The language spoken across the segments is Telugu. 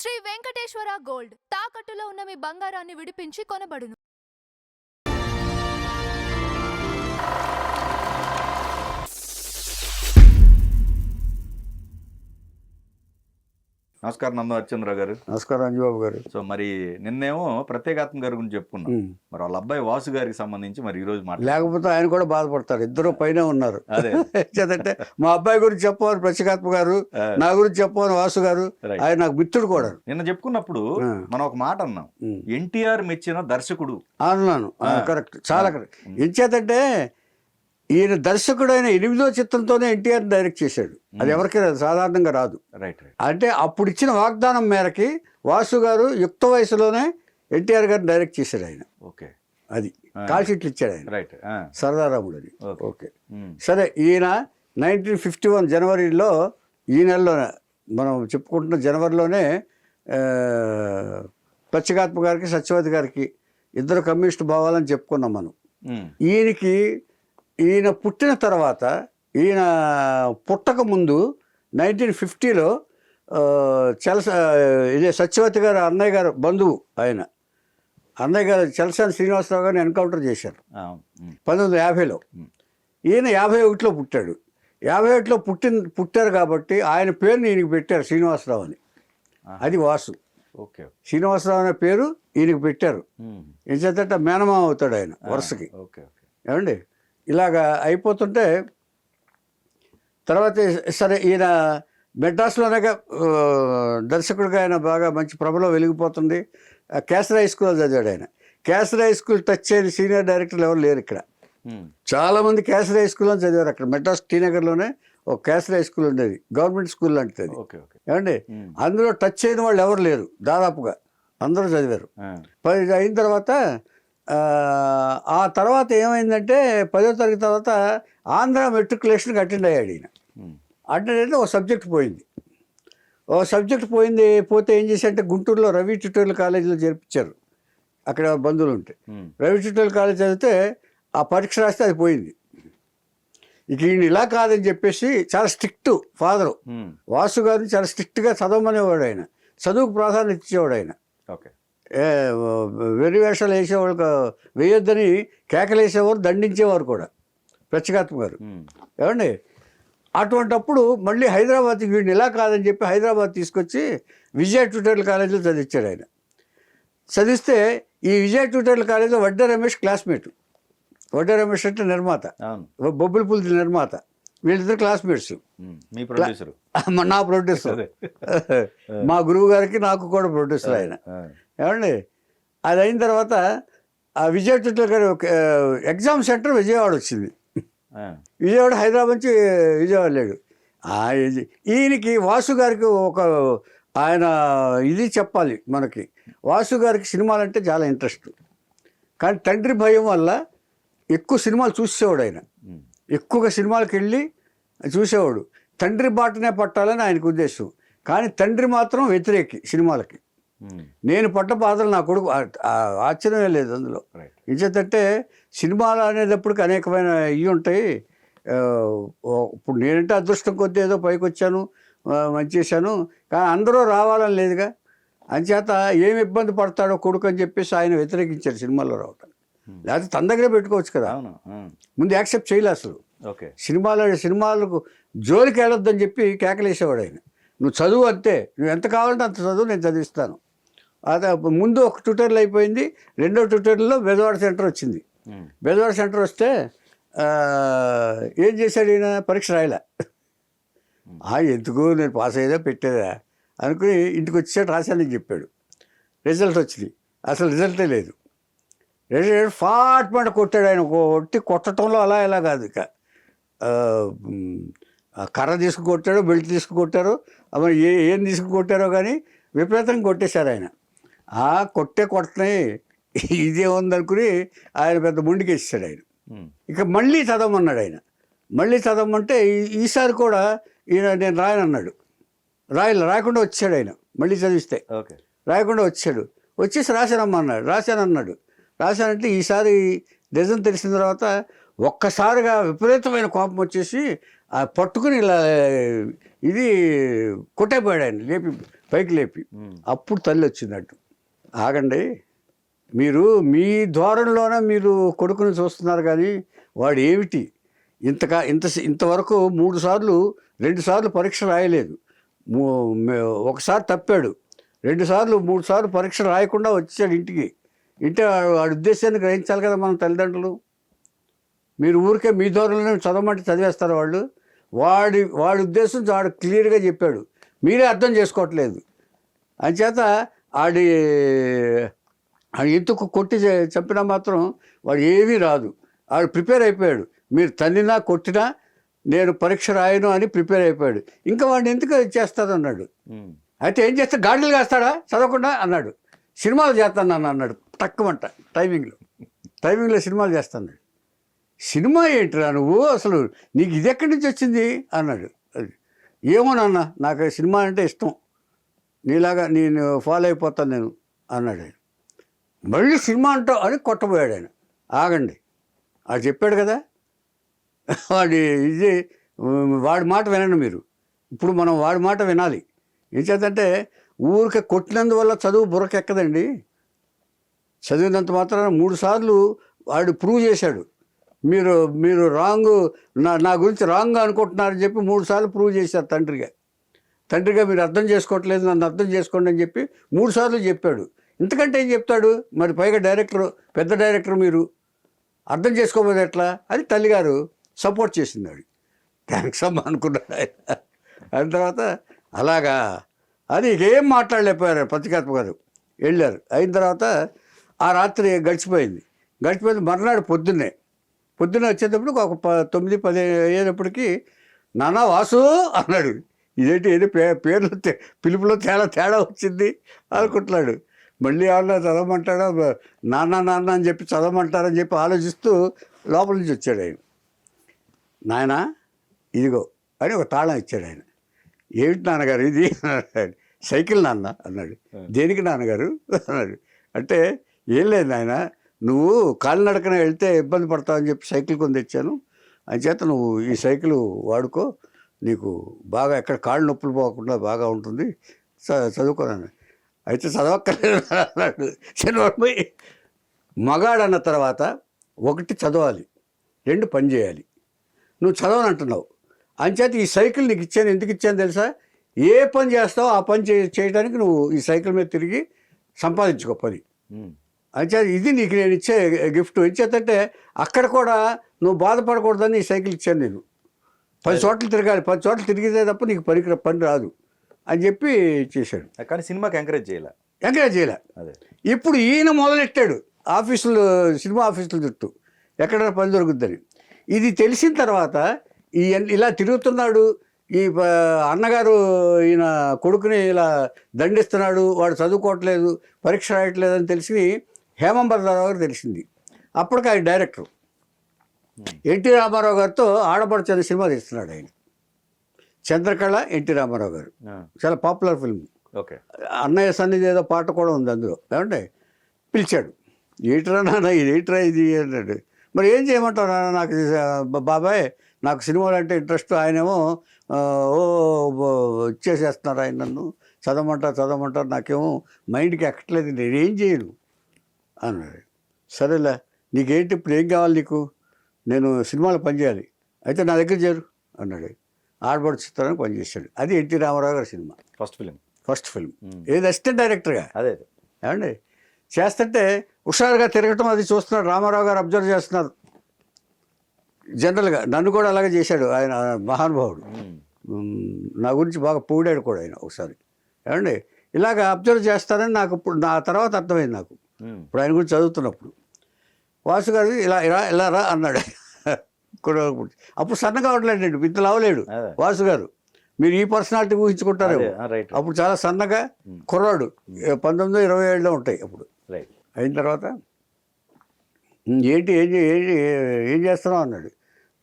శ్రీ వెంకటేశ్వర గోల్డ్ తాకట్టులో ఉన్న మీ బంగారాన్ని విడిపించి కొనబడును. నమస్కారం నందం హరిచంద్ర గారు. నమస్కారం అంజబాబు గారు. సో మరి నిన్నేమో ప్రత్యేకాత్మ గారి గురించి చెప్పుకున్నాం. మరి వాళ్ళ అబ్బాయి వాసు గారికి సంబంధించి మరి ఈ రోజు లేకపోతే ఆయన కూడా బాధపడతారు. ఇద్దరు పైన ఉన్నారు. అంటే మా అబ్బాయి గురించి చెప్పవాలి ప్రత్యేకాత్మ గారు, నా గురించి చెప్పవాలి వాసు గారు. ఆయన నాకు మిత్రుడు కూడా. నిన్న చెప్పుకున్నప్పుడు మనం ఒక మాట అన్నాం, ఎన్టీఆర్ మెచ్చిన దర్శకుడు అన్నాను. కరెక్ట్, చాలా కరెక్ట్. ఎంచేతంటే ఈయన దర్శకుడైన 8వ చిత్రంతోనే ఎన్టీఆర్ డైరెక్ట్ చేశాడు. అది ఎవరికి సాధారణంగా రాదు. అంటే అప్పుడు ఇచ్చిన వాగ్దానం మేరకి వాసు గారు యుక్త వయసులోనే ఎన్టీఆర్ గారు డైరెక్ట్ చేశాడు ఆయన. అది కాల్ షీట్లు ఇచ్చాడు ఆయన, సరదారాముడు అని. ఓకే సరే, ఈయన 1951 జనవరిలో, ఈ నెలలోనే మనం చెప్పుకుంటున్న జనవరిలోనే ప్రత్యేకాత్మ గారికి సత్యవతి గారికి ఇద్దరు కమ్యూనిస్టు భావాలని చెప్పుకున్నాం మనం. ఈయన పుట్టిన తర్వాత, ఈయన పుట్టక ముందు 1950లో ఇదే సత్యవతి గారు అన్నయ్య గారు బంధువు, ఆయన అన్నయ్య గారు చలసాని శ్రీనివాసరావు గారిని ఎన్కౌంటర్ చేశారు 1950లో. ఈయన 51లో పుట్టాడు. 51లో పుట్టారు కాబట్టి ఆయన పేరుని ఈయనకి పెట్టారు శ్రీనివాసరావు అని. అది వాసు. శ్రీనివాసరావు అనే పేరు ఈయనకి పెట్టారు. ఏం చేత మేనమామ అవుతాడు ఆయన వరుసకి. ఏమండి, ఇలాగా అయిపోతుంటే తర్వాత సరే ఈయన మెడ్రాస్లోనే దర్శకుడిగా ఆయన బాగా మంచి ప్రభలో వెలిగిపోతుంది. కేసరి హై స్కూల్లో చదివాడు ఆయన. కేసరి హై స్కూల్ టచ్ చేయని సీనియర్ డైరెక్టర్లు ఎవరు లేరు ఇక్కడ. చాలామంది కేసరి హై స్కూల్లో చదివారు. అక్కడ మెడ్రాస్ టీనగర్లోనే ఒక కేసరి హై స్కూల్ ఉండేది, గవర్నమెంట్ స్కూల్ లాంటిది. ఏమండి, అందులో టచ్ చేయని వాళ్ళు ఎవరు లేరు, దాదాపుగా అందరూ చదివారు. అయిన తర్వాత ఆ తర్వాత ఏమైందంటే 10వ తరగతి తర్వాత ఆంధ్ర మెట్రికులేషన్కి అటెండ్ అయ్యాడు ఈయన. అటెండ్ అయితే ఒక సబ్జెక్ట్ పోయింది. పోతే ఏం చేశారంటే గుంటూరులో రవి ట్యూటోరియల్ కాలేజీలో చేర్పించారు. అక్కడ బంధువులు ఉంటే రవి ట్యూటోరియల్ కాలేజ్ చదివితే ఆ పరీక్ష రాస్తే అది పోయింది. ఇక ఈయన ఇలా కాదని చెప్పేసి చాలా స్ట్రిక్ట్ ఫాదరు వాసు గారిని చాలా స్ట్రిక్ట్గా చదవమనేవాడు ఆయన. చదువుకు ప్రాధాన్యత ఇచ్చేవాడు ఆయన. వెర్రి వేషాలు వేసేవాళ్ళు వేయొద్దని కేకలేసేవారు, దండించేవారు కూడా ప్రత్యేకాత్మ గారు. ఏమండి, అటువంటప్పుడు మళ్ళీ హైదరాబాద్కి వీడిని ఇలా కాదని చెప్పి హైదరాబాద్ తీసుకొచ్చి విజయ ట్యూటోరియల్ కాలేజీలో చదివించాడు ఆయన. చదివిస్తే ఈ విజయ ట్యూటోరియల్ కాలేజీలో వడ్డే రమేష్ క్లాస్మేట్. వడ్డే రమేష్ అంటే నిర్మాత, బొబ్బుల పుల్ది నిర్మాత. వీళ్ళిద్దరు క్లాస్మేట్స్. నా ప్రొడ్యూసర్, మా గురువు గారికి నాకు కూడా ప్రొడ్యూసర్ ఆయన. ఏమండి, అది అయిన తర్వాత ఆ విజయ ట్యూటోరియల్ గారి ఎగ్జామ్ సెంటర్ విజయవాడ వచ్చింది. విజయవాడ హైదరాబాద్ నుంచి విజయవాడ లేడు. ఈయనకి వాసు గారికి ఒక ఆయన ఇది చెప్పాలి మనకి. వాసు గారికి సినిమాలంటే చాలా ఇంట్రెస్ట్. కానీ తండ్రి భయం వల్ల ఎక్కువ సినిమాలు చూసేవాడు ఆయన. ఎక్కువగా సినిమాలకు వెళ్ళి చూసేవాడు. తండ్రి బాటనే పట్టాలని ఆయనకు ఉద్దేశం. కానీ తండ్రి మాత్రం వ్యతిరేకి సినిమాలకి. నేను పట్ట బాధలు నా కొడుకు, ఆశ్చర్యమే లేదు అందులో. ఇంచేతంటే సినిమాలు అనేటప్పటికి అనేకమైన ఇవి ఉంటాయి. ఇప్పుడు నేనంటే అదృష్టం కొద్దీ ఏదో పైకి వచ్చాను, మంచి చేశాను. కానీ అందరూ రావాలని లేదుగా. అంచేత ఏమి ఇబ్బంది పడతాడో కొడుకు అని చెప్పేసి ఆయన వ్యతిరేకించారు సినిమాల్లో రావటం. లేకపోతే తన దగ్గరే పెట్టుకోవచ్చు కదా. ముందు యాక్సెప్ట్ చేయలే అసలు. సినిమాలకు జోలికి వెళ్ళొద్దని చెప్పి కేకలేసేవాడు ఆయన. నువ్వు చదువు అంతే, నువ్వు ఎంత కావాలంటే అంత చదువు, నేను చదివిస్తాను. అదే ముందు ఒక ట్యూటోరియల్ అయిపోయింది. 2వ ట్యూటోరియల్లో బెజవాడ సెంటర్ వచ్చింది. బెజవాడ సెంటర్ వస్తే ఏం చేశాడు ఈయన, పరీక్ష రాయలే. ఎందుకు నేను పాస్ అయ్యేదా పెట్టేదా అనుకుని ఇంటికి వచ్చాడు, రాశానని చెప్పాడు. రిజల్ట్ వచ్చింది, అసలు రిజల్టే లేదు. రిజల్ట్ ఫాట్మంట కొట్టాడు ఆయన. కొట్టడంలో అలా ఎలా కాదు, ఇక కర్ర తీసుకు కొట్టాడు, బెల్ట్ తీసుకు కొట్టారు, మరి ఏం తీసుకు కొట్టారో కానీ విపరీతంగా కొట్టేశారు ఆయన. కొట్టనే ఇదే ఉందనుకుని ఆయన పెద్ద ముండికేసాడు ఆయన. ఇక మళ్ళీ చదవమన్నాడు ఆయన. మళ్ళీ చదవమంటే ఈసారి కూడా ఈయన నేను రాయనన్నాడు. రాయకుండా వచ్చాడు ఆయన. మళ్ళీ చదివిస్తే రాయకుండా వచ్చాడు. వచ్చేసి రాశానమ్మన్నాడు. రాశానంటే ఈసారి నిజం తెలిసిన తర్వాత ఒక్కసారిగా విపరీతమైన కోపం వచ్చేసి పట్టుకుని ఇలా ఇది కొట్టేపోయాడు ఆయన. లేపి పైకి లేపి అప్పుడు తల్లి వచ్చిందట్టు. ఆగండి, మీరు మీ ధోరణిలోనే మీరు కొడుకుని చూస్తున్నారు, కానీ వాడు ఏమిటి ఇంతవరకు 2 సార్లు పరీక్ష రాయలేదు, ఒకసారి తప్పాడు, 2 సార్లు 3 సార్లు పరీక్ష రాయకుండా వచ్చాడు ఇంటికి. వాడి ఉద్దేశాన్ని గ్రహించాలి కదా మన తల్లిదండ్రులు. మీరు ఊరికే మీ ధోరణిలో చదవమంటే చదివేస్తారు వాళ్ళు. వాడి ఉద్దేశం వాడు క్లియర్గా చెప్పాడు, మీరే అర్థం చేసుకోవట్లేదు. అంచేత ఆడి ఎందుకు కొట్టి చంపినా మాత్రం వాడు ఏమీ రాదు, వాడు ప్రిపేర్ అయిపోయాడు. మీరు తన్నినా కొట్టినా నేను పరీక్ష రాయను అని ప్రిపేర్ అయిపోయాడు. ఇంకా వాడిని ఎందుకు చేస్తాడు అన్నాడు. అయితే ఏం చేస్తా, గాడిలు కాస్తాడా చదవకుండా అన్నాడు. సినిమాలు చేస్తాను అన్నాడు తక్కువంట టైమింగ్లో సినిమాలు చేస్తాను. సినిమా ఏంటిరా నువ్వు, అసలు నీకు ఇది ఎక్కడి నుంచి వచ్చింది అన్నాడు. ఏమో నాన్న, నాకు సినిమా అంటే ఇష్టం, నీలాగా నేను ఫాలో అయిపోతాను నేను అన్నాడు ఆయన. మళ్ళీ సినిమా అంటావు అని కొట్టబోయాడు ఆయన. ఆగండి, అది చెప్పాడు కదా, వాడి మాట వినండి మీరు. ఇప్పుడు మనం వాడి మాట వినాలి. ఏం చేద్దంటే ఊరికే కొట్టినందువల్ల చదువు బుర్రకెక్కదండి. చదివినంత మాత్రాన 3 సార్లు వాడు ప్రూవ్ చేశాడు. మీరు రాంగ్, నా గురించి రాంగ్ అనుకుంటున్నారని చెప్పి 3 సార్లు ప్రూవ్ చేశారు తండ్రిగా మీరు అర్థం చేసుకోవట్లేదు, నన్ను అర్థం చేసుకోండి అని చెప్పి 3 సార్లు చెప్పాడు. ఇంతకంటే ఏం చెప్తాడు మరి? పైగా పెద్ద డైరెక్టర్, మీరు అర్థం చేసుకోబోదు ఎట్లా అని తల్లిగారు సపోర్ట్ చేసింది. ఆవిడ థ్యాంక్స్ అమ్మా అనుకున్నాడు ఆయన. అయిన తర్వాత అలాగా అది ఏం మాట్లాడలేకపోయారు పత్రికాత్మ గారు. వెళ్ళారు. అయిన తర్వాత ఆ రాత్రి గడిచిపోయింది. మర్నాడు పొద్దున్నే వచ్చేటప్పుడు ఒక 9-10 అయ్యేటప్పటికి నాన్న వాసు అన్నాడు. ఇదేంటి ఏదో పేర్లు పిలుపులో తేడా వచ్చింది అనుకుంటున్నాడు. మళ్ళీ ఏమన్నా చదవమంటాడా, నాన్న అని చెప్పి చదవమంటారని చెప్పి ఆలోచిస్తూ లోపల నుంచి వచ్చాడు ఆయన. నాయన ఇదిగో అని ఒక తాళం ఇచ్చాడు ఆయన. ఏమిటి నాన్నగారు ఇది అన్నాడు. సైకిల్ నాన్న అన్నాడు. దేనికి నాన్నగారు అన్నాడు. అంటే ఏం లేదు నాయన, నువ్వు కాలినడకన వెళ్తే ఇబ్బంది పడతావని చెప్పి సైకిల్ కొని తెచ్చాను, అంచేత నువ్వు ఈ సైకిల్ వాడుకో, నీకు బాగా ఎక్కడ కాళ్ళు నొప్పులు పోకుండా బాగా ఉంటుంది, చదువుకోనని. అయితే చదవక్కర్లేదు అన్నాడు. చిన్నవాడు మగాడన్న తర్వాత 1 చదవాలి, 2 పని చేయాలి. నువ్వు చదవనంటున్నావు, అంచేత ఈ సైకిల్ నీకు ఇచ్చాను. ఎందుకు ఇచ్చాను తెలుసా? ఏ పని చేస్తావో ఆ పని చేయడానికి నువ్వు ఈ సైకిల్ మీద తిరిగి సంపాదించుకో పని. అంచేత ఇది నీకు నేను ఇచ్చే గిఫ్ట్. ఇచ్చేదంటే అక్కడ కూడా నువ్వు బాధపడకూడదని ఈ సైకిల్ ఇచ్చాను నేను. 10 చోట్ల తిరగాలి, 10 చోట్ల తిరిగితే తప్ప నీకు పని రాదు అని చెప్పి చేశాడు. కానీ సినిమాకి ఎంకరేజ్ చేయలే. అదే ఇప్పుడు ఈయన మొదలెట్టాడు సినిమా ఆఫీసుల చుట్టూ ఎక్కడ పని దొరుకుద్దని. ఇది తెలిసిన తర్వాత ఇలా తిరుగుతున్నాడు, ఈ అన్నగారు ఈయన కొడుకుని ఇలా దండిస్తున్నాడు, వాడు చదువుకోవట్లేదు, పరీక్ష రాయట్లేదు అని తెలిసి హేమంబరరావు గారు తెలిసింది. అప్పటికి ఆయన డైరెక్టర్. ఎన్టీ రామారావు గారితో ఆడపడుచని సినిమా తీస్తున్నాడు ఆయన. చంద్రకళ, ఎన్టీ రామారావు గారు, చాలా పాపులర్ ఫిల్మ్. ఓకే. అన్నయ్య సన్నిధి ఏదో పాట కూడా ఉంది అందులో. ఏమంటే పిలిచాడు, ఏట్రా నాన్న ఇది, ఏట్రా ఇది అన్నాడు. మరి ఏం చేయమంటావు నాన్న, నాకు బాబాయ్ నాకు సినిమాలు అంటే ఇంట్రెస్ట్, ఆయనేమో ఇచ్చేసేస్తున్నారు ఆయన, నన్ను చదవమంటారు, నాకేమో మైండ్కి ఎక్కట్లేదు, నేనేం చేయను అన్నాడు. సరేలే, నీకేంటి ఇప్పుడు ఏం కావాలి నీకు? నేను సినిమాలో పనిచేయాలి, అయితే నా దగ్గర చేరు అన్నాడు. ఆడబడి చిత్రానికి పనిచేశాడు. అది ఎన్టీ రామారావు గారి సినిమా, ఫస్ట్ ఫిల్మ్. ఏది అసిస్టెంట్ డైరెక్టర్గా. అదే ఏమండి చేస్తుంటే హుషారుగా తిరగటం అది చూస్తున్నాడు రామారావు గారు, అబ్జర్వ్ చేస్తున్నారు. జనరల్గా నన్ను కూడా అలాగే చేశాడు ఆయన, మహానుభావుడు. నా గురించి బాగా పొగిడాడు కూడా ఆయన ఒకసారి. ఏమండి ఇలాగ అబ్జర్వ్ చేస్తారని నాకు ఇప్పుడు నా తర్వాత అర్థమైంది నాకు. ఇప్పుడు ఆయన గురించి చదువుతున్నప్పుడు వాసు గారు ఇలా రా అన్నాడు. అప్పుడు సన్నగా ఉండలేడండి, ఇంత లావలేడు వాసు గారు. మీరు ఈ పర్సనాలిటీ ఊహించుకుంటారు. అప్పుడు చాలా సన్నగా కుర్రాడు, 19-20 ఉంటాయి అప్పుడు. అయిన తర్వాత ఏంటి ఏం చేస్తున్నావు అన్నాడు.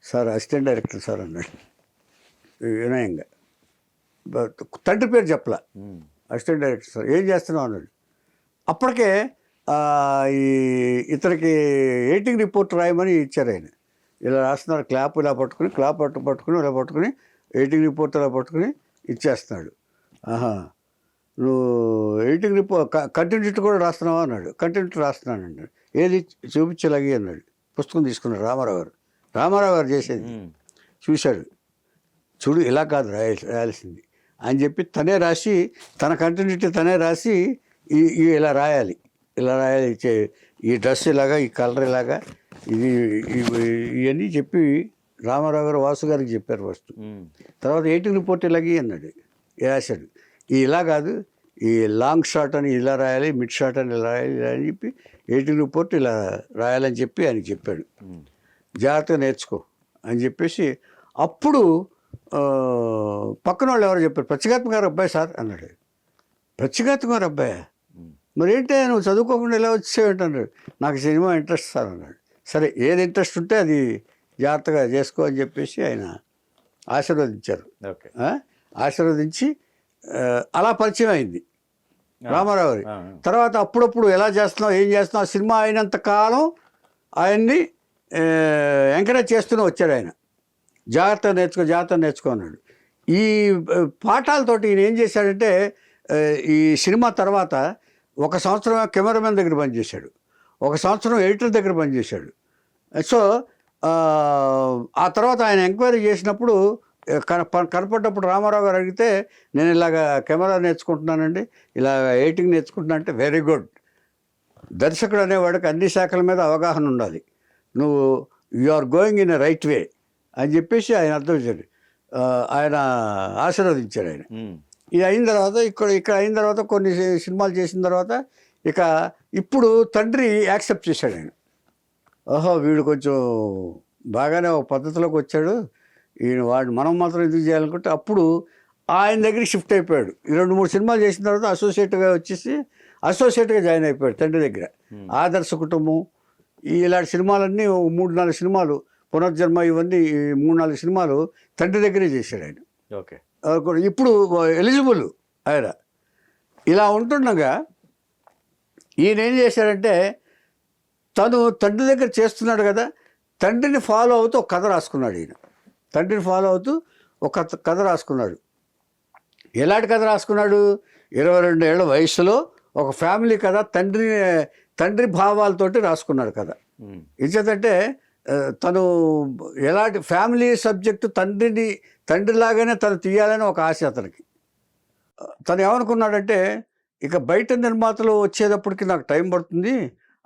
సార్ అసిస్టెంట్ డైరెక్టర్ సార్ అన్నాడు వినయంగా. తండ్రి పేరు చెప్పలా. అసిస్టెంట్ డైరెక్టర్ సార్ ఏం చేస్తున్నావు అన్నాడు. అప్పటికే ఇతనికి ఎడిటింగ్ రిపోర్ట్ రాయమని ఇచ్చారు ఆయన. ఇలా రాస్తున్నారు, క్లాప్ ఇలా పట్టుకుని ఇలా పట్టుకుని ఎడిటింగ్ రిపోర్ట్ ఇలా పట్టుకుని ఇచ్చేస్తున్నాడు. ఆహా నువ్వు ఎడిటింగ్ రిపోర్ట్ కంటిన్యూటీ కూడా రాస్తున్నావా అన్నాడు. కంటిన్యూటీ రాస్తున్నాను అన్నాడు. ఏది చూపించలాగి అన్నాడు. పుస్తకం తీసుకున్నాడు రామారావు గారు చేసేది చూశాడు. చూడు ఇలా కాదు రాయాల్సింది అని చెప్పి తనే రాసి, తన కంటిన్యూటీ తనే రాసి ఇలా రాయాలి ఈ డ్రెస్ ఇలాగా, ఈ కలర్ ఇలాగా, ఇవన్నీ చెప్పి రామారావు గారు వాసు గారికి చెప్పారు ఫస్ట్. తర్వాత ఎడిటింగ్ రిపోర్ట్ ఇలాగే అన్నాడు, రాశాడు. ఇలా కాదు, ఈ లాంగ్ షాట్ అని ఇలా రాయాలి, మిడ్ షాట్ అని ఇలా రాయాలి అని చెప్పి ఎడిటింగ్ రిపోర్ట్ ఇలా రాయాలని చెప్పి ఆయనకి చెప్పాడు. జాగ్రత్తగా నేర్చుకో అని చెప్పేసి అప్పుడు పక్కన వాళ్ళు ఎవరో చెప్పారు, ప్రత్యేగాత్మ గారు అబ్బాయి సార్ అన్నాడు. ప్రత్యేగాత్మ గారు అబ్బాయా, మరి ఏంటి నువ్వు చదువుకోకుండా ఎలా వచ్చేవేంటి అన్నాడు. నాకు సినిమా ఇంట్రెస్ట్ సార్ అన్నాడు. సరే ఏది ఇంట్రెస్ట్ ఉంటే అది జాగ్రత్తగా చేసుకో అని చెప్పేసి ఆయన ఆశీర్వదించారు. ఆశీర్వదించి అలా పరిచయం అయింది రామారావు గారి. తర్వాత అప్పుడప్పుడు ఎలా చేస్తున్నావు, ఏం చేస్తున్నావు, సినిమా అయినంత కాలం ఆయన్ని ఎంకరేజ్ చేస్తూనే వచ్చాడు ఆయన. జాగ్రత్త నేర్చుకో అన్నాడు. ఈ పాఠాలతోటి ఈయన ఏం చేశాడంటే, ఈ సినిమా తర్వాత 1 సంవత్సరం కెమెరామెన్ దగ్గర పనిచేశాడు, 1 సంవత్సరం ఎడిటర్ దగ్గర పనిచేశాడు. సో ఆ తర్వాత ఆయన ఎంక్వైరీ చేసినప్పుడు కనపడ్డప్పుడు రామారావు గారు అడిగితే, నేను ఇలాగ కెమెరా నేర్చుకుంటున్నానండి, ఇలా ఎడిటింగ్ నేర్చుకుంటున్నా అంటే, వెరీ గుడ్. దర్శకుడు అనేవాడికి అన్ని శాఖల మీద అవగాహన ఉండాలి, నువ్వు you are going in a right way అని చెప్పేసి ఆయన అర్థం చేశాడు. ఆయన ఆశీర్వదించాడు ఆయన. ఇది అయిన తర్వాత ఇక్కడ అయిన తర్వాత కొన్ని సినిమాలు చేసిన తర్వాత ఇప్పుడు తండ్రి యాక్సెప్ట్ చేశాడు ఆయన. ఓహో వీడు కొంచెం బాగానే ఒక పద్ధతిలోకి వచ్చాడు, వాడు మనం మాత్రం ఎందుకు చేయాలనుకుంటే అప్పుడు ఆయన దగ్గరికి షిఫ్ట్ అయిపోయాడు. 2-3 సినిమాలు చేసిన తర్వాత అసోసియేట్గా జాయిన్ అయిపోయాడు తండ్రి దగ్గర. ఆదర్శ కుటుంబం ఇలాంటి సినిమాలన్నీ 3-4 సినిమాలు, పునర్జన్మ, ఇవన్నీ 3-4 సినిమాలు తండ్రి దగ్గరే చేశాడు ఆయన. ఓకే. ఇప్పుడు ఎలిజిబుల్ ఆయన. ఇలా ఉంటుండగా ఈయన ఏం చేశాడంటే, తను తండ్రి దగ్గర చేస్తున్నాడు కదా, తండ్రిని ఫాలో అవుతూ ఒక కథ రాసుకున్నాడు ఈయన. తండ్రిని ఫాలో అవుతూ ఒక కథ రాసుకున్నాడు. ఎలాంటి కథ రాసుకున్నాడు? 22 ఏళ్ల వయసులో ఒక ఫ్యామిలీ కథ, తండ్రి భావాలతోటి రాసుకున్నాడు కథ. ఇచ్చేదంటే తను ఎలాంటి ఫ్యామిలీ సబ్జెక్టు, తండ్రిలాగానే తను తీయాలని ఒక ఆశ అతనికి. తను ఏమనుకున్నాడంటే, ఇక బయట నిర్మాతలు వచ్చేటప్పటికి నాకు టైం పడుతుంది,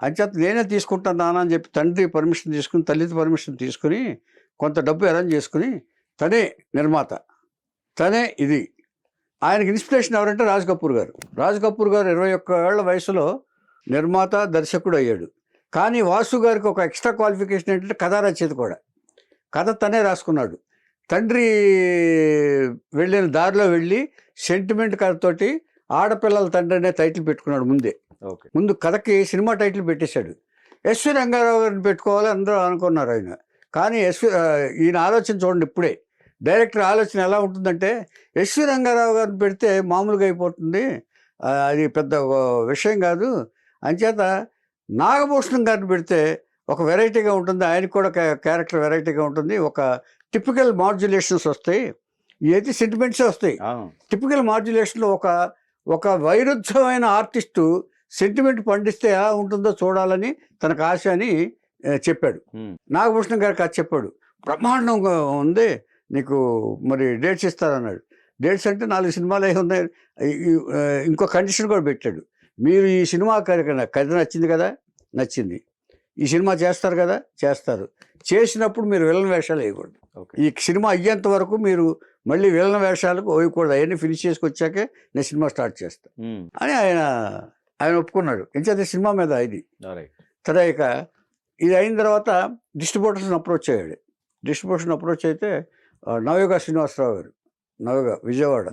అంచేత నేనే తీసుకుంటాను నాన్న అని చెప్పి తండ్రి పర్మిషన్ తీసుకుని, తల్లితో పర్మిషన్ తీసుకుని, కొంత డబ్బు అరేంజ్ చేసుకుని తనే నిర్మాత, తనే ఇది. ఆయనకి ఇన్స్పిరేషన్ ఎవరంటే రాజ్ కపూర్ గారు. రాజ్ కపూర్ గారు 21 ఏళ్ల వయసులో నిర్మాత, దర్శకుడు అయ్యాడు. కానీ వాసు గారికి ఒక ఎక్స్ట్రా క్వాలిఫికేషన్ ఏంటంటే కథా రచయిత కూడా. కథ తనే రాసుకున్నాడు. తండ్రి వెళ్ళిన దారిలో వెళ్ళి సెంటిమెంట్ కథతోటి ఆడపిల్లల తండ్రి అనే టైటిల్ పెట్టుకున్నాడు ముందు కథకి సినిమా టైటిల్ పెట్టేశాడు. ఎస్వి రంగారావు గారిని పెట్టుకోవాలి అందరూ అనుకున్నారు ఆయన. కానీ ఈయన ఆలోచన చూడండి, ఇప్పుడే డైరెక్టర్ ఆలోచన ఎలా ఉంటుందంటే, ఎస్వి రంగారావు గారిని పెడితే మామూలుగా అయిపోతుంది, అది పెద్ద విషయం కాదు, అంచేత నాగభూషణం గారిని పెడితే ఒక వెరైటీగా ఉంటుంది, ఆయనకు కూడా క్యారెక్టర్ వెరైటీగా ఉంటుంది, ఒక టిపికల్ మాడ్యులేషన్స్ వస్తాయి, ఇవైతే సెంటిమెంట్సే వస్తాయి. టిపికల్ మాడ్యులేషన్లో ఒక వైరుధ్యమైన ఆర్టిస్టు సెంటిమెంట్ పండిస్తే ఎలా ఉంటుందో చూడాలని తనకు ఆశ అని చెప్పాడు. నాగభూషణం గారికి అది చెప్పాడు. బ్రహ్మాండంగా ఉంది, నీకు మరి డేట్స్ ఇస్తారన్నాడు. డేట్స్ అంటే 4 సినిమాలు అయి ఉన్నాయి. ఇంకో కండిషన్ కూడా పెట్టాడు, మీరు ఈ సినిమా కథ నచ్చింది కదా, నచ్చింది, ఈ సినిమా చేస్తారు కదా, చేస్తారు, చేసినప్పుడు మీరు విలన్ వేషాలు వేయకూడదు, ఈ సినిమా అయ్యేంత వరకు మీరు మళ్ళీ విలన్ వేషాలకు వేయకూడదు, అవన్నీ ఫినిష్ చేసుకొచ్చాకే నేను సినిమా స్టార్ట్ చేస్తాను అని ఆయన ఒప్పుకున్నాడు. ఎంచేత సినిమా మీద ఇది. సరే, ఇక ఇది అయిన తర్వాత డిస్ట్రిబ్యూటర్స్ని అప్రోచ్ అయ్యాడు. డిస్ట్రిబ్యూషన్ అప్రోచ్ అయితే నవయుగ శ్రీనివాసరావు గారు, విజయవాడ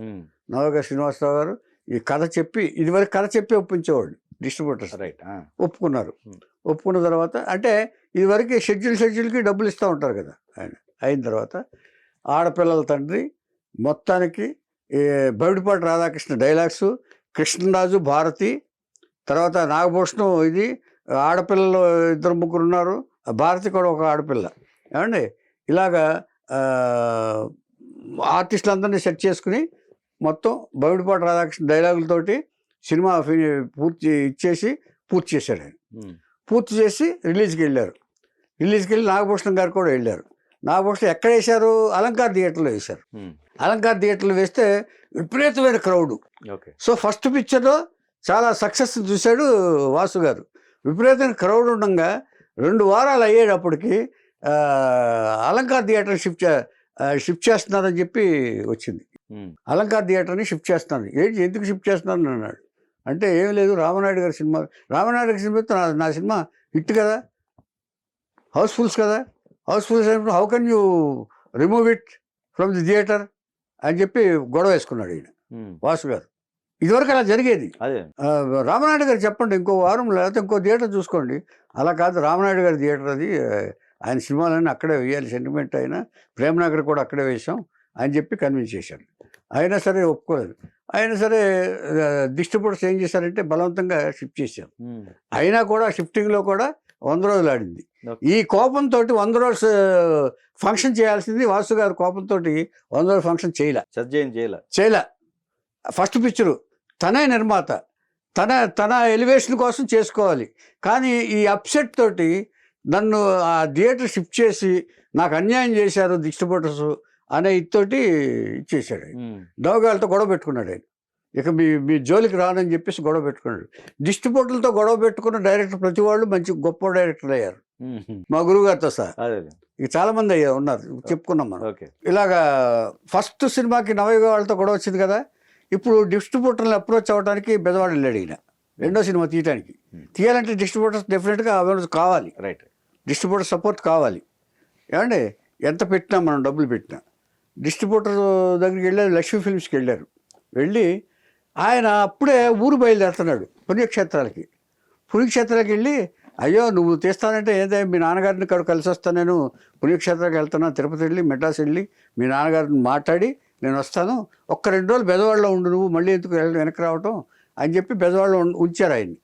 నవయుగ శ్రీనివాసరావు గారు ఈ కథ చెప్పి, ఇదివరకు కథ చెప్పి ఒప్పించేవాడు డిస్ట్రిబ్యూటర్స్. ఒప్పుకున్నారు. ఒప్పుకున్న తర్వాత అంటే ఇదివరకు షెడ్యూల్కి డబ్బులు ఇస్తూ ఉంటారు కదా ఆయన. అయిన తర్వాత ఆడపిల్లల తండ్రి మొత్తానికి బవిడిపాటి రాధాకృష్ణ డైలాగ్స్, కృష్ణరాజు, భారతి, తర్వాత నాగభూషణం, ఇది ఆడపిల్లలు 2-3 ఉన్నారు, భారతి కూడా ఒక ఆడపిల్ల. ఏమండి ఇలాగా ఆర్టిస్టులందరినీ సెట్ చేసుకుని మొత్తం బొమ్మిడిపాటి రాధాకృష్ణ డైలాగులతోటి సినిమా పూర్తి చేశాడు ఆయన. పూర్తి చేసి రిలీజ్కి వెళ్ళారు. రిలీజ్కి వెళ్ళి నాగభూషణం గారు కూడా వెళ్ళారు. నాగభూషణం ఎక్కడ వేశారు? అలంకార్ థియేటర్లో వేశారు. అలంకార్ థియేటర్లో వేస్తే విపరీతమైన క్రౌడ్. సో ఫస్ట్ పిక్చర్లో చాలా సక్సెస్ చూశాడు వాసు గారు. విపరీతమైన క్రౌడ్ ఉండగా 2 వారాలు అయ్యేటప్పటికి అలంకార్ థియేటర్ షిఫ్ట్ చేస్తున్నారని చెప్పి వచ్చింది. అలంకార్ థియేటర్ని షిఫ్ట్ చేస్తున్నాను. ఎందుకు షిఫ్ట్ చేస్తున్నాను అన్నాడు. అంటే ఏం లేదు, రామనాయుడు గారి సినిమా, రామనాయుడు గారి సినిమాతో నా సినిమా హిట్ కదా, హౌస్ఫుల్స్ కదా, హౌస్ఫుల్స్ అయినప్పుడు how can you remove it from the theatre అని చెప్పి గొడవ వేసుకున్నాడు ఈయన వాసు గారు. ఇదివరకు అలా జరిగేది. రామనాయుడు గారు చెప్పండి ఇంకో వారం లేకపోతే ఇంకో థియేటర్ చూసుకోండి. అలా కాదు, రామనాయుడు గారి థియేటర్ అది, ఆయన సినిమాలన్నీ అక్కడే వేయాలి, సెంటిమెంట్ అయినా ప్రేమనగర్ కూడా అక్కడే వేసాం అని చెప్పి కన్విన్స్ చేశారు. అయినా సరే ఒప్పుకోలేదు. అయినా సరే డిస్ట్రిబ్యూటర్స్ ఏం చేశారంటే బలవంతంగా షిఫ్ట్ చేశారు. అయినా కూడా షిఫ్టింగ్లో కూడా 100 రోజులు ఆడింది. ఈ కోపంతో 100 రోజు ఫంక్షన్ చేయాల్సింది వాసు గారు కోపంతో 100 రోజు ఫంక్షన్ చేయలే. ఫస్ట్ పిక్చరు తనే నిర్మాత, తన ఎలివేషన్ కోసం చేసుకోవాలి. కానీ ఈ అప్సెట్ తోటి నన్ను ఆ థియేటర్ షిఫ్ట్ చేసి నాకు అన్యాయం చేశారు డిస్ట్రిబ్యూటర్స్ అనే ఇతోటి ఇచ్చేసాడు. డోగాలతో గొడవ పెట్టుకున్నాడు ఆయన. ఇక మీ జోలికి రానని చెప్పేసి గొడవ పెట్టుకున్నాడు. డిస్ట్రిబ్యూటర్లతో గొడవ పెట్టుకున్న డైరెక్టర్ ప్రతి వాళ్ళు మంచి గొప్ప డైరెక్టర్లు అయ్యారు, మా గురువు గారితో సహా. ఇక చాలా మంది ఉన్నారు, చెప్పుకున్నాం మనం. ఇలాగా ఫస్ట్ సినిమాకి నవయుగ వాళ్ళతో గొడవ వచ్చింది కదా, ఇప్పుడు డిస్ట్రిబ్యూటర్ని అప్రోచ్ అవ్వడానికి బెదవాడు వెళ్ళాడు ఈయన. రెండో సినిమా తీయాలంటే డిస్ట్రిబ్యూటర్స్ డెఫినెట్గా అవేర్నెస్ కావాలి, డిస్ట్రిబ్యూటర్ సపోర్ట్ కావాలి. ఏమండి ఎంత పెట్టినా మనం డబ్బులు పెట్టినా. డిస్ట్రిబ్యూటర్ దగ్గరికి వెళ్ళారు, లక్ష్మీ ఫిల్మ్స్కి వెళ్ళారు. వెళ్ళి ఆయన అప్పుడే ఊరు బయలుదేరుతున్నాడు పుణ్యక్షేత్రాలకి వెళ్ళి, అయ్యో నువ్వు తీస్తానంటే ఏదో మీ నాన్నగారిని ఇక్కడ కలిసి వస్తాను, నేను పుణ్యక్షేత్రాలకు వెళ్తున్నాను, తిరుపతి వెళ్ళి మెడ్రాస్ వెళ్ళి మీ నాన్నగారిని మాట్లాడి నేను వస్తాను, 1-2 రోజులు బెదవాడలో ఉండు, నువ్వు మళ్ళీ ఎందుకు వెనక్కి రావటం అని చెప్పి బెదవాడలో ఉంచారు ఆయన్ని.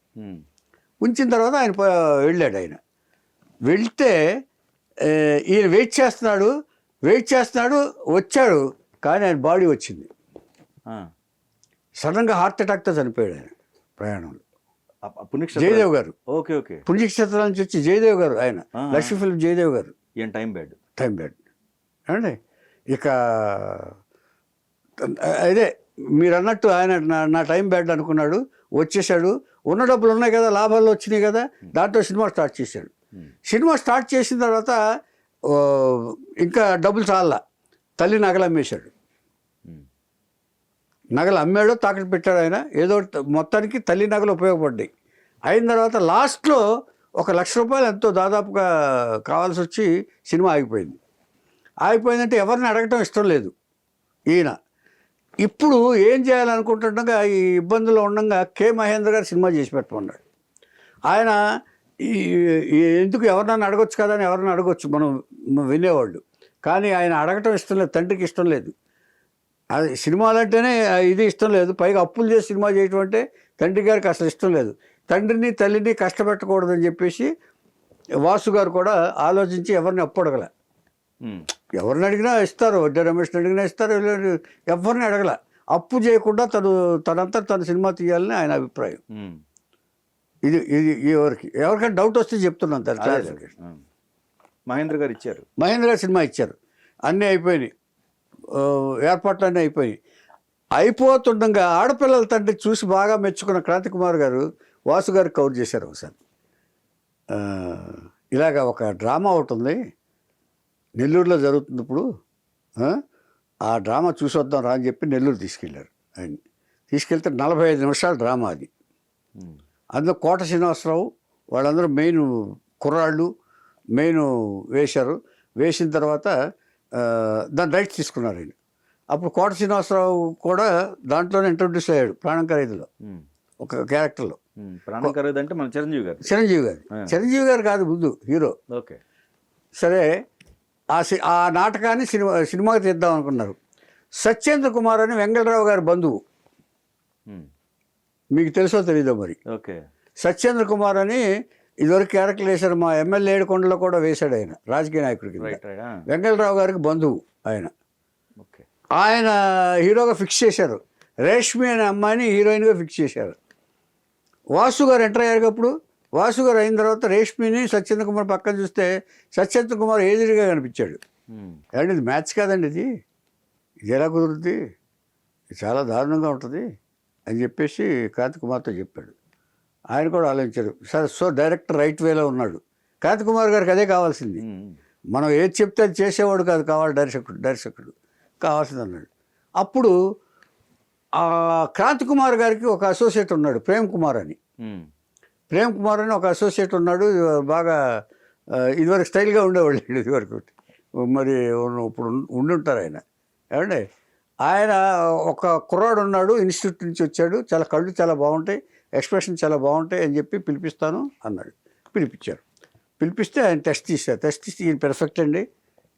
ఉంచిన తర్వాత ఆయన వెళ్ళాడు. ఆయన వెళ్తే ఈయన వెయిట్ చేస్తున్నాడు, వచ్చాడు. కానీ ఆయన బాడీ వచ్చింది. సడన్గా హార్ట్ అటాక్తో చనిపోయాడు ఆయన ప్రయాణంలో. జయదేవ్ గారు పుణ్యక్షేత్రాల నుంచి వచ్చి జయదేవ్ గారు, ఆయన లక్ష్మీ ఫిల్మ్ జయదేవ్ గారు టైం బ్యాడ్ అండి. ఇక అదే మీరు అన్నట్టు ఆయన నా టైం బ్యాడ్ అనుకున్నాడు, వచ్చేసాడు. ఉన్న డబ్బులు ఉన్నాయి కదా, లాభాలు వచ్చినాయి కదా, దాంట్లో సినిమా స్టార్ట్ చేశాడు. సినిమా స్టార్ట్ చేసిన తర్వాత ఇంకా డబ్బులు చాలా, తల్లి నగలు అమ్మేశాడు. నగలు అమ్మాడో తాకట్టు పెట్టాడు ఆయన. ఏదో మొత్తానికి తల్లి నగలు ఉపయోగపడ్డాయి. అయిన తర్వాత లాస్ట్లో 1,00,000 రూపాయలు ఎంతో దాదాపుగా కావాల్సి వచ్చి సినిమా ఆగిపోయిందంటే ఎవరిని అడగటం ఇష్టం లేదు ఈయన. ఇప్పుడు ఏం చేయాలనుకుంటుండగా ఈ ఇబ్బందుల్లో ఉండగా కె మహేంద్ర గారు సినిమా చేసి పెట్టమన్నాడు. ఆయన ఎందుకు ఎవరినైనా అడగొచ్చు కదా అని ఎవరిని అడగొచ్చు మనం వినేవాళ్ళు. కానీ ఆయన అడగటం ఇష్టం లేదు, తండ్రికి ఇష్టం లేదు. అది సినిమాలంటేనే ఇది ఇష్టం లేదు. పైగా అప్పులు చేసి సినిమా చేయటం అంటే తండ్రి గారికి అసలు ఇష్టం లేదు. తండ్రిని తల్లిని కష్టపెట్టకూడదని చెప్పేసి వాసు గారు కూడా ఆలోచించి ఎవరిని అప్పు అడగల. ఎవరిని అడిగినా ఇస్తారు, వడ్డే రమేష్ని అడిగినా ఇస్తారు, ఎవరిని అడగల. అప్పు చేయకుండా తనంతా తన సినిమా తీయాలని ఆయన అభిప్రాయం. ఇది ఎవరికైనా డౌట్ వస్తే చెప్తున్నాను. మహేంద్ర గారు సినిమా ఇచ్చారు, అన్నీ అయిపోయినాయి, ఏర్పాట్లన్నీ అయిపోయినాయి. అయిపోతుండగా ఆడపిల్లల తండ్రి చూసి బాగా మెచ్చుకున్న క్రాంతి కుమార్ గారు వాసు గారికి కవర్ చేశారు ఒకసారి. ఇలాగ ఒక డ్రామా ఒకటి ఉంది నెల్లూరులో జరుగుతుంది ఇప్పుడు, ఆ డ్రామా చూసి వద్దాం రా అని చెప్పి నెల్లూరు తీసుకెళ్ళారు. ఆయన తీసుకెళ్తే 45 నిమిషాల డ్రామా అది. అందులో కోట శ్రీనివాసరావు వాళ్ళందరూ మెయిన్ కుర్రాళ్ళు మెయిన్ వేసిన తర్వాత దాని రైట్స్ తీసుకున్నారు ఆయన. అప్పుడు కోట శ్రీనివాసరావు కూడా దాంట్లోనే ఇంట్రొడ్యూస్ అయ్యాడు ప్రాణం ఖరీదులో ఒక క్యారెక్టర్లో. అంటే మన చిరంజీవి గారు కాదు ముందు హీరో. సరే ఆ నాటకాన్ని సినిమాకి తీద్దాం అనుకున్నారు. సత్యేంద్ర కుమార్ అని వెంకటరావు గారి బంధువు, మీకు తెలుసో తెలీదో మరి. సత్యేంద్ర కుమార్ అని ఇదివరకు క్యారెక్టర్ వేశారు, మా ఎమ్మెల్యే ఏడుకొండలో కూడా వేశాడు ఆయన, రాజకీయ నాయకుడికి. వెంకటరావు గారికి బంధువు ఆయన. ఆయన హీరోగా ఫిక్స్ చేశారు. రేష్మి అనే అమ్మాయిని హీరోయిన్గా ఫిక్స్ చేశారు. వాసు గారు ఎంటర్ అయ్యారు. అప్పుడు వాసు గారు అయిన తర్వాత రేష్మిని సత్యేంద్ర కుమార్ పక్కన చూస్తే సత్యేంద్ర కుమార్ ఏజ్డ్గా కనిపించాడు. ఏమంటే ఇది మ్యాచ్ కాదండి, ఇది ఎలా కుదురుద్ది, ఇది చాలా దారుణంగా ఉంటుంది అని చెప్పేసి క్రాంతి కుమార్తో చెప్పాడు. ఆయన కూడా ఆలోచించారు. సరే, సో డైరెక్టర్ రైట్ వేలో ఉన్నాడు. క్రాంతి కుమార్ గారికి అదే కావాల్సింది. మనం ఏది చెప్తే అది చేసేవాడు కాదు, కావాలి దర్శకుడు కావాల్సింది అన్నాడు. అప్పుడు క్రాంతి కుమార్ గారికి ఒక అసోసియేట్ ఉన్నాడు, ప్రేమ్ కుమార్ అని. ప్రేమ్ కుమార్ అని ఒక అసోసియేట్ ఉన్నాడు. బాగా ఇదివరకు స్టైల్గా ఉండేవాళ్ళు, ఇదివరకు మరి ఇప్పుడు ఉండుంటారు ఆయన. ఏమండి, ఆయన ఒక కుర్రాడు ఉన్నాడు, ఇన్స్టిట్యూట్ నుంచి వచ్చాడు, చాలా కళ్ళు చాలా బాగుంటాయి, ఎక్స్ప్రెషన్ చాలా బాగుంటాయి అని చెప్పి పిలిపిస్తాను అన్నాడు. పిలిపించారు. పిలిపిస్తే ఆయన టెస్ట్ తీసి ఈయన పెర్ఫెక్ట్ అండి,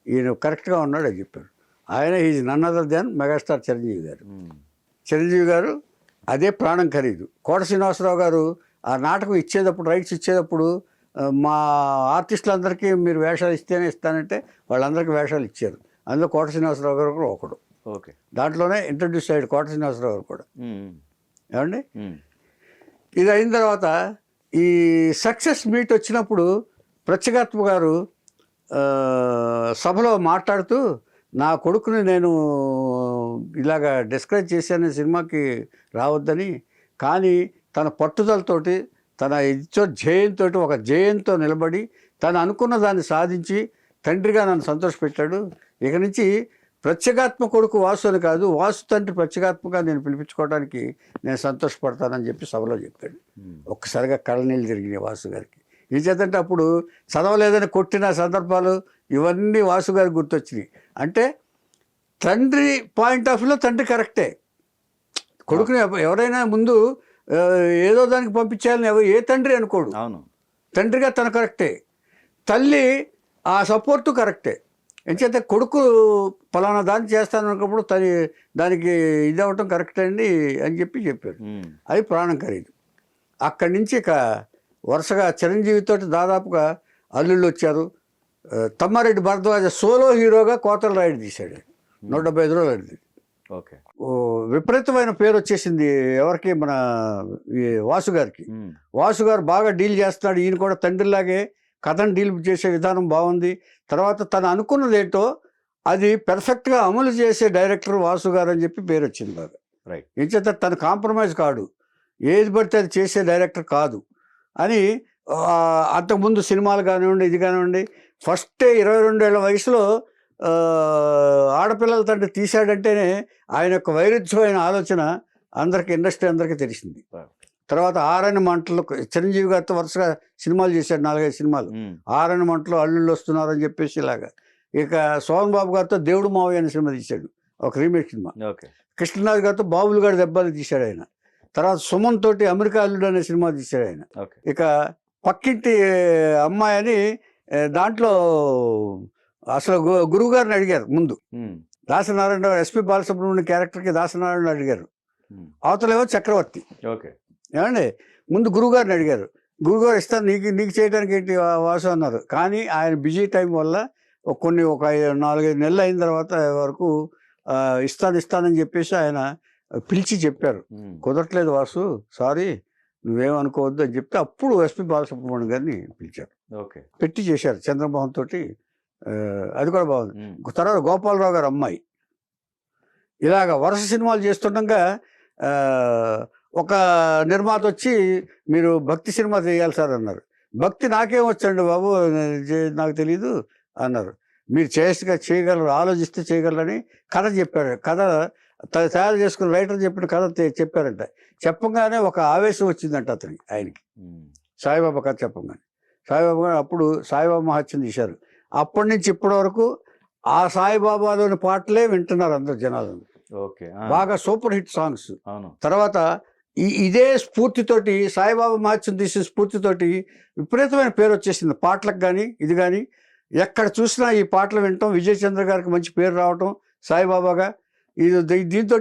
ఈయన కరెక్ట్గా ఉన్నాడు అని చెప్పారు. ఆయన is none other than megastar Chiranjeevi garu. Chiranjeevi గారు అదే ప్రాణం ఖరీదు. కోట శ్రీనివాసరావు గారు ఆ నాటకం ఇచ్చేటప్పుడు, రైట్స్ ఇచ్చేటప్పుడు, మా ఆర్టిస్టులందరికీ మీరు వేషాలు ఇస్తేనే ఇస్తానంటే వాళ్ళందరికీ వేషాలు ఇచ్చారు. అందులో కోట శ్రీనివాసరావు గారు కూడా ఒకడు. ఓకే, దాంట్లోనే ఇంట్రడ్యూస్ అయ్యాడు కోట శ్రీనివాసరావు గారు కూడా. ఏమండి, ఇది అయిన తర్వాత ఈ సక్సెస్ మీట్ వచ్చినప్పుడు ప్రత్యేగాత్మ గారు సభలో మాట్లాడుతూ, నా కొడుకుని నేను ఇలాగా డిస్కరేజ్ చేశాను సినిమాకి రావద్దని, కానీ తన పట్టుదలతోటి, తన జయంతో, ఒక జయంతో నిలబడి తను అనుకున్న దాన్ని సాధించి తండ్రిగా నన్ను సంతోషపెట్టాడు. ఇక నుంచి ప్రత్యేగాత్మ కొడుకు వాసు అని కాదు, వాసు తండ్రి ప్రత్యేగాత్మగా నేను పిలిపించుకోవడానికి నేను సంతోషపడతానని చెప్పి సభలో చెప్పాడు. ఒక్కసారిగా కళ్ళనీళ్ళు తిరిగినాయి వాసు గారికి. ఏం చేద్దంటే అప్పుడు చదవలేదని కొట్టిన సందర్భాలు ఇవన్నీ వాసు గారికి గుర్తొచ్చినాయి. అంటే తండ్రి పాయింట్ ఆఫ్ వ్యూలో తండ్రి కరెక్టే. కొడుకుని ఎవరైనా ముందు ఏదో దానికి పంపించాలని ఏ తండ్రి అనుకోడు. అవును, తండ్రిగా తన కరెక్టే, తల్లి ఆ సపోర్టు కరెక్టే. ఎంచేత కొడుకు పలానా దాన్ని చేస్తాను అనుకున్నప్పుడు దానికి ఇది అవ్వటం కరెక్ట్ అండి అని చెప్పారు. అది ప్రాణం ఖరీదు. అక్కడి నుంచి ఇక వరుసగా చిరంజీవితో దాదాపుగా అల్లుళ్ళు వచ్చారు. తమ్మారెడ్డి భరద్వాజ సోలో హీరోగా కోతల రాయుడు తీశాడు, 175 రోజులు అడిగింది. ఓకే, విపరీతమైన పేరు వచ్చేసింది ఎవరికి, మన వాసు గారికి. వాసు గారు బాగా డీల్ చేస్తున్నాడు, ఈయన కూడా తండ్రిలాగే కథను డీల్ చేసే విధానం బాగుంది. తర్వాత తను అనుకున్నది ఏంటో అది పెర్ఫెక్ట్గా అమలు చేసే డైరెక్టర్ వాసు గారు అని చెప్పి పేరు వచ్చింది బాగా. రైట్, ఏం చేత తను కాంప్రమైజ్ కాడు, ఏది పడితే అది చేసే డైరెక్టర్ కాదు అని. అంతకుముందు సినిమాలు కానివ్వండి, ఇది కానివ్వండి, ఫస్టే 22 ఏళ్ల వయసులో ఆడపిల్లల తండ్రి తీశాడంటేనే ఆయన యొక్క వైరుధ్యమైన ఆలోచన ఇండస్ట్రీ అందరికీ తెలిసింది. తర్వాత 6 మంటలు చిరంజీవి గారితో వరుసగా సినిమాలు చేశాడు, 4-5 సినిమాలు. 6 మంటలు, అల్లుళ్ళు వస్తున్నారని చెప్పేసి ఇలాగా. ఇక సోహన్ బాబు గారితో దేవుడు మావయ్య అనే సినిమా తీశాడు, ఒక రీమేక్ సినిమా. కృష్ణరాజు గారితో బాబులు గారి దెబ్బలు తీశాడు ఆయన. తర్వాత సుమన్ తోటి అమెరికా అల్లుడు అనే సినిమా తీశాడు ఆయన. ఇక పక్కింటి అమ్మాయి అని దాంట్లో అసలు గురువు గారిని అడిగారు ముందు. దాసనారాయణ, ఎస్పి బాలసుబ్రహ్మణ్యం క్యారెక్టర్కి దాసనారాయణ అడిగారు, అవతలేమో చక్రవర్తి. ఓకే, ఏమండి, ముందు గురువుగారిని అడిగారు. గురువుగారు ఇస్తాను నీకు చేయడానికి ఏంటి వాసు అన్నారు. కానీ ఆయన బిజీ టైం వల్ల ఒక 4-5 నెలలు అయిన తర్వాత వరకు ఇస్తానని చెప్పేసి ఆయన పిలిచి చెప్పారు, కుదరట్లేదు వాసు, సారీ నువ్వేమనుకోవద్దు అని చెప్తే అప్పుడు ఎస్పి బాలసుబ్రహ్మణ్యం గారిని పిలిచారు. ఓకే, పెట్టి చేశారు చంద్రమోహన్ తోటి. అది కూడా బాగుంది. తర్వాత గోపాలరావు గారు అమ్మాయి. ఇలాగ వరుస సినిమాలు చేస్తుండగా ఒక నిర్మాత వచ్చి, మీరు భక్తి సినిమా చేయాలి సార్ అన్నారు. భక్తి నాకేం వచ్చండి బాబు, నాకు తెలీదు అన్నారు. మీరు చేయగలరు, ఆలోచిస్తే చేయగలరని కథ చెప్పారు. కథ తయారు చేసుకుని రైటర్ చెప్పిన కథ చెప్పారంట. చెప్పగానే ఒక ఆవేశం వచ్చిందంట ఆయనకి. సాయిబాబా కథ చెప్పగానే సాయిబాబా గారు అప్పుడు సాయిబాబా మహత్యం తీశారు. అప్పటి నుంచి ఇప్పటి వరకు ఆ సాయిబాబాలోని పాటలే వింటున్నారు అందరు జనాలు. బాగా సూపర్ హిట్ సాంగ్స్. తర్వాత ఇదే స్ఫూర్తితోటి, సాయిబాబా మహత్యం తీసిన స్ఫూర్తితోటి విపరీతమైన పేరు వచ్చేసింది పాటలకు. కానీ ఇది కానీ ఎక్కడ చూసినా ఈ పాటలు వినటం, విజయ్ చంద్ర గారికి మంచి పేరు రావటం సాయిబాబాగా. దీంతో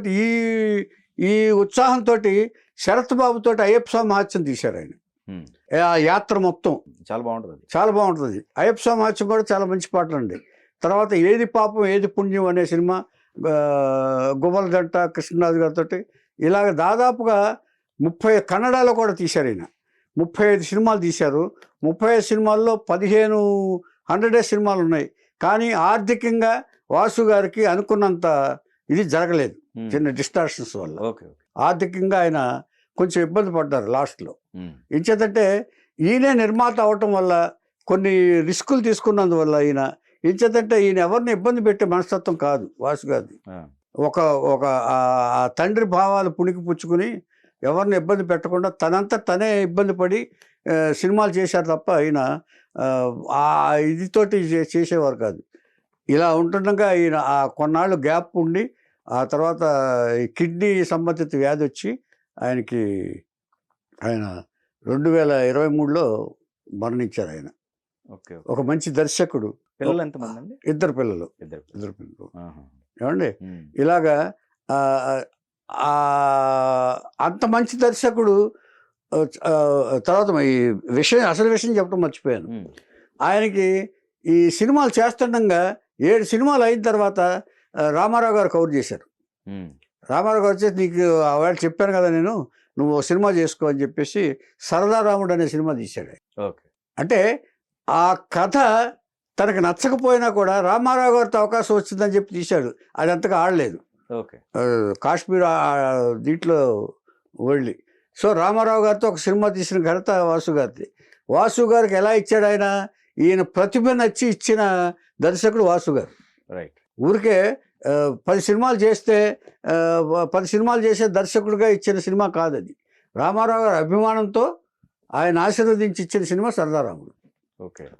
ఈ ఉత్సాహంతో శరత్ బాబుతో అయ్యప్ప స్వామి మహత్యం తీశారు ఆయన. ఆ యాత్ర మొత్తం చాలా బాగుంటుంది. అయ్యప్ప స్వామి మహత్యం కూడా చాలా మంచి పాటలు అండి. తర్వాత ఏది పాపం ఏది పుణ్యం అనే సినిమా గుమ్మల జంట కృష్ణరాజు గారితో ఇలాగ దాదాపుగా 30 కన్నడలో కూడా తీశారు ఈయన. 35 సినిమాలు తీశారు. 35 సినిమాల్లో 100 సినిమాలు ఉన్నాయి. కానీ ఆర్థికంగా వాసు గారికి అనుకున్నంత ఇది జరగలేదు, చిన్న డిస్టార్షన్స్ వల్ల. ఆర్థికంగా ఆయన కొంచెం ఇబ్బంది పడ్డారు లాస్ట్లో. ఇంచేతంటే ఈయనే నిర్మాత అవటం వల్ల, కొన్ని రిస్కులు తీసుకున్నందువల్ల ఈయన ఇంచేతంటే ఈయన ఎవరిని ఇబ్బంది పెట్టే మనస్తత్వం కాదు వాసు గారిది. ఒక తండ్రి భావాలు పుణికి పుచ్చుకుని ఎవరిని ఇబ్బంది పెట్టకుండా తనంతా తనే ఇబ్బంది పడి సినిమాలు చేశారు తప్ప ఈయన ఆ ఇదితోటి చేసేవారు కాదు. ఇలా ఉంటుండగా ఈయన ఆ కొన్నాళ్ళు గ్యాప్ ఉండి ఆ తర్వాత ఈ కిడ్నీ సంబంధిత వ్యాధి వచ్చి ఆయన 2023లో మరణించారు ఆయన. ఒక మంచి దర్శకుడు. పిల్లలు ఎంతమంది అండి? 2 పిల్లలు. ఏమండి ఇలాగా అంత మంచి దర్శకుడు. తర్వాత ఈ అసలు విషయం చెప్పడం మర్చిపోయాను. ఆయనకి ఈ సినిమాలు చేస్తుండగా 7 సినిమాలు అయిన తర్వాత రామారావు గారు కవర్ చేశారు. రామారావు గారు వచ్చేసి నీకు ఆవిడ చెప్పాను కదా నేను, నువ్వు సినిమా చేసుకో అని చెప్పేసి సరదా రాముడు అనే సినిమా తీశాడు. అంటే ఆ కథ తనకు నచ్చకపోయినా కూడా రామారావు గారితో అవకాశం వచ్చిందని చెప్పి తీశాడు. అది అంతగా ఆడలేదు కాశ్మీర్ దీంట్లో వెళ్ళి. సో రామారావు గారితో ఒక సినిమా తీసిన ఘనత వాసు గారిది. వాసు గారికి ఎలా ఇచ్చాడు ఆయన? ఈయన ప్రతిభ నచ్చి ఇచ్చిన దర్శకుడు వాసు గారు. ఊరికే 10 సినిమాలు చేస్తే 10 సినిమాలు చేసే దర్శకుడిగా ఇచ్చిన సినిమా కాదు అది. రామారావు గారి అభిమానంతో ఆయన ఆశీర్వదించి ఇచ్చిన సినిమా సరదారాముడు.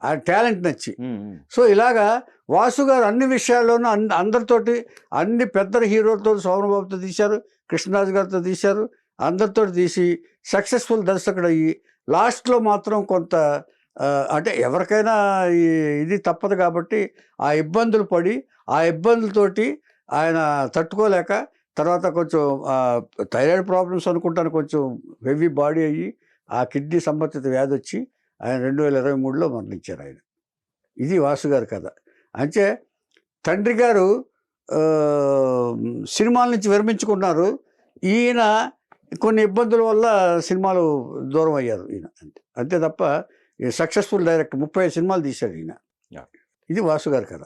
ఆ టాలెంట్ నచ్చి. సో ఇలాగా వాసు గారు అన్ని విషయాల్లోనూ అందరితోటి, అన్ని పెద్ద హీరోలతో, సోమబాబుతో తీశారు, కృష్ణరాజు గారితో తీశారు, అందరితో తీసి సక్సెస్ఫుల్ దర్శకుడు అయ్యి లాస్ట్లో మాత్రం కొంత అంటే ఎవరికైనా ఇది తప్పదు కాబట్టి ఆ ఇబ్బందులు పడి, ఆ ఇబ్బందులతోటి ఆయన తట్టుకోలేక తర్వాత కొంచెం థైరాయిడ్ ప్రాబ్లమ్స్ అనుకుంటాను, కొంచెం హెవీ బాడీ అయ్యి ఆ కిడ్నీ సంబంధిత వ్యాధి వచ్చి ఆయన 2023లో మరణించారు ఆయన. ఇది వాసు గారి కథ. అంటే తండ్రి గారు సినిమాల నుంచి విరమించుకున్నారు. ఈయన కొన్ని ఇబ్బందుల వల్ల సినిమాలు దూరం అయ్యారు ఈయన. అంతే తప్ప సక్సెస్ఫుల్ డైరెక్టర్ 35 సినిమాలు తీశాడు ఈయన. ఇది వాసు గారి కథ.